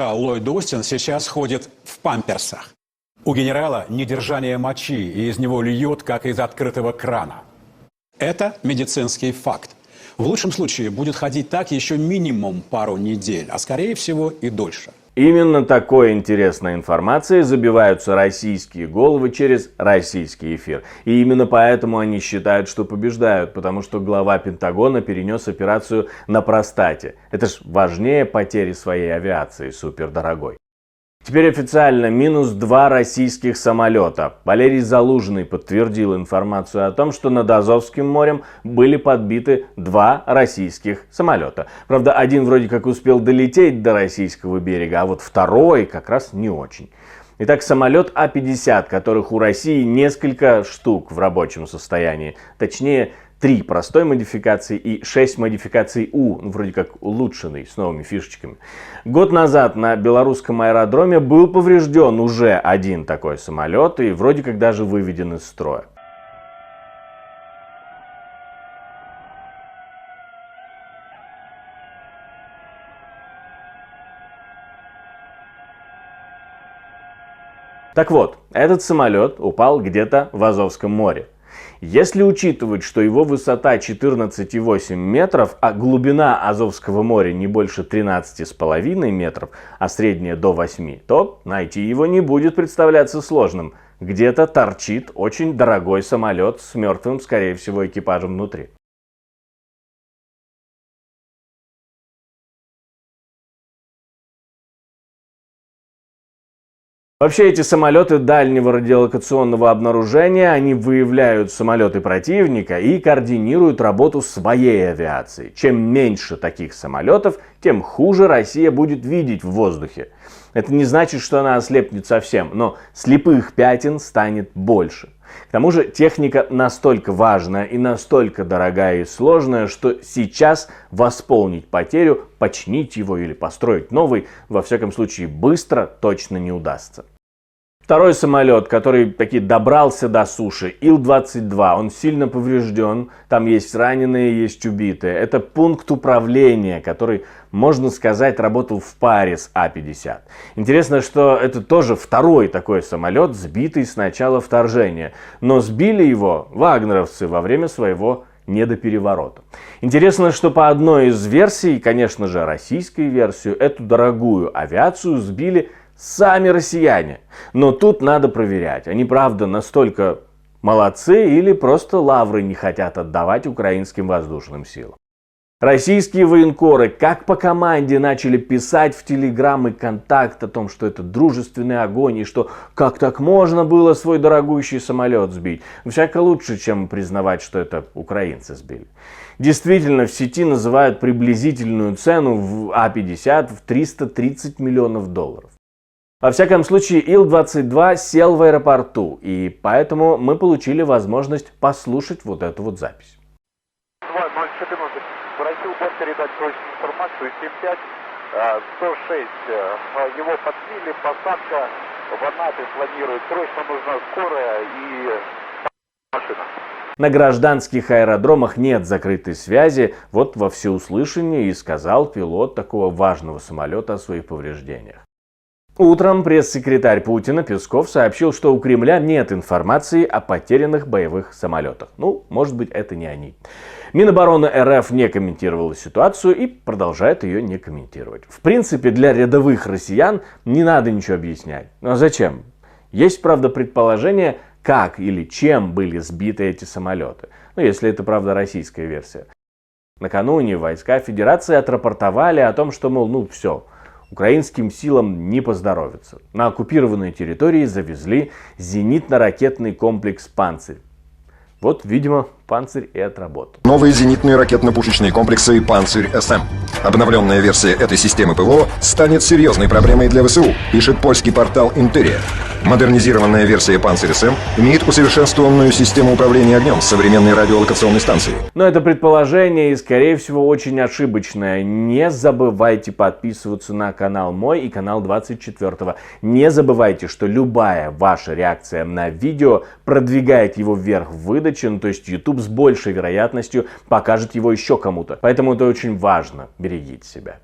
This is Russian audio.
Ллойд Остин сейчас ходит в памперсах. У генерала недержание мочи, и из него льет, как из открытого крана. Это медицинский факт. В лучшем случае будет ходить так еще минимум пару недель, а скорее всего и дольше. Именно такой интересной информацией забиваются российские головы через российский эфир. И именно поэтому они считают, что побеждают, потому что глава Пентагона перенес операцию на простате. Это ж важнее потери своей авиации супердорогой. Теперь официально -2 российских самолета. Валерий Залужный подтвердил информацию о том, что над Азовским морем были подбиты 2 российских самолета. Правда, один вроде как успел долететь до российского берега, а вот второй как раз не очень. Итак, самолет А-50, которых у России несколько штук в рабочем состоянии. Точнее, 3 простой модификации и 6 модификаций вроде как улучшенный, с новыми фишечками. Год назад на белорусском аэродроме был поврежден уже один такой самолет и вроде как даже выведен из строя. Так вот, этот самолет упал где-то в Азовском море. Если учитывать, что его высота 14,8 метров, а глубина Азовского моря не больше 13,5 метров, а средняя до 8, то найти его не будет представляться сложным. Где-то торчит очень дорогой самолет с мертвым, скорее всего, экипажем внутри. Вообще эти самолеты дальнего радиолокационного обнаружения, они выявляют самолеты противника и координируют работу своей авиации. Чем меньше таких самолетов, тем хуже Россия будет видеть в воздухе. Это не значит, что она ослепнет совсем, но слепых пятен станет больше. К тому же техника настолько важная и настолько дорогая и сложная, что сейчас восполнить потерю, починить его или построить новый, во всяком случае быстро точно не удастся. Второй самолет, который таки добрался до суши, Ил-22, он сильно поврежден, там есть раненые, есть убитые. Это пункт управления, который, можно сказать, работал в паре с А-50. Интересно, что это тоже второй такой самолет, сбитый с начала вторжения. Но сбили его вагнеровцы во время своего недопереворота. Интересно, что по одной из версий, конечно же российской версию, эту дорогую авиацию сбили сами россияне. Но тут надо проверять, они правда настолько молодцы или просто лавры не хотят отдавать украинским воздушным силам. Российские военкоры как по команде начали писать в Telegram и Контакт о том, что это дружественный огонь и что как так можно было свой дорогущий самолет сбить. Всяко лучше, чем признавать, что это украинцы сбили. Действительно, в сети называют приблизительную цену в А-50 в $330 миллионов. Во всяком случае, Ил-22 сел в аэропорту, и поэтому мы получили возможность послушать вот эту вот запись. 014. Просил бот передать срочную информацию. 75, 106. Его подбили, посадка в Анапе планирует. Срочно нужна скорая и машина. На гражданских аэродромах нет закрытой связи. Вот во всеуслышание и сказал пилот такого важного самолета о своих повреждениях. Утром пресс-секретарь Путина Песков сообщил, что у Кремля нет информации о потерянных боевых самолетах. Ну, может быть, это не они. Минобороны РФ не комментировала ситуацию и продолжает ее не комментировать. В принципе, для рядовых россиян не надо ничего объяснять. Но зачем? Есть, правда, предположение, как или чем были сбиты эти самолеты. Ну, если это, правда, российская версия. Накануне войска Федерации отрапортовали о том, что, мол, все. Украинским силам не поздоровится. На оккупированной территории завезли зенитно-ракетный комплекс «Панцирь». Вот, видимо, «Панцирь» и отработал. Новые зенитные ракетно-пушечные комплексы «Панцирь-СМ». Обновленная версия этой системы ПВО станет серьезной проблемой для ВСУ, пишет польский портал «Интерия». Модернизированная версия «Панцирь-СМ» имеет усовершенствованную систему управления огнем с современной радиолокационной станцией. Но это предположение и, скорее всего, очень ошибочное. Не забывайте подписываться на канал мой и канал 24-го. Не забывайте, что любая ваша реакция на видео продвигает его вверх в выдаче, то есть YouTube с большей вероятностью покажет его еще кому-то. Поэтому это очень важно. Берегите себя.